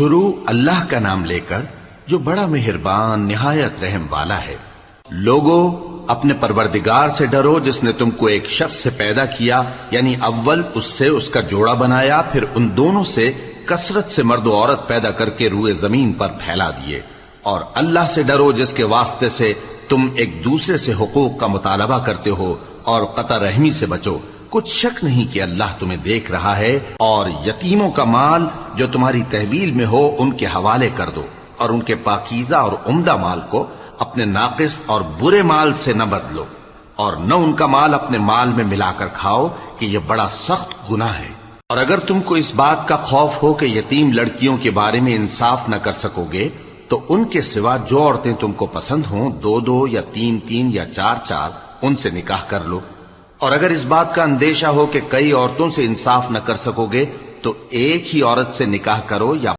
شروع اللہ کا نام لے کر جو بڑا مہربان نہایت رحم والا ہے۔ لوگو اپنے پروردگار سے ڈرو جس نے تم کو ایک شخص سے پیدا کیا، یعنی اول اس سے اس کا جوڑا بنایا، پھر ان دونوں سے کثرت سے مرد و عورت پیدا کر کے روئے زمین پر پھیلا دیے۔ اور اللہ سے ڈرو جس کے واسطے سے تم ایک دوسرے سے حقوق کا مطالبہ کرتے ہو، اور قطع رحمی سے بچو۔ کچھ شک نہیں کہ اللہ تمہیں دیکھ رہا ہے۔ اور یتیموں کا مال جو تمہاری تحویل میں ہو ان کے حوالے کر دو، اور ان کے پاکیزہ اور عمدہ مال کو اپنے ناقص اور برے مال سے نہ بدلو، اور نہ ان کا مال اپنے مال میں ملا کر کھاؤ کہ یہ بڑا سخت گناہ ہے۔ اور اگر تم کو اس بات کا خوف ہو کہ یتیم لڑکیوں کے بارے میں انصاف نہ کر سکو گے تو ان کے سوا جو عورتیں تم کو پسند ہوں، 2 یا 3 یا 4 ان سے نکاح کر لو۔ اور اگر اس بات کا اندیشہ ہو کہ کئی عورتوں سے انصاف نہ کر سکو گے تو ایک ہی عورت سے نکاح کرو، یا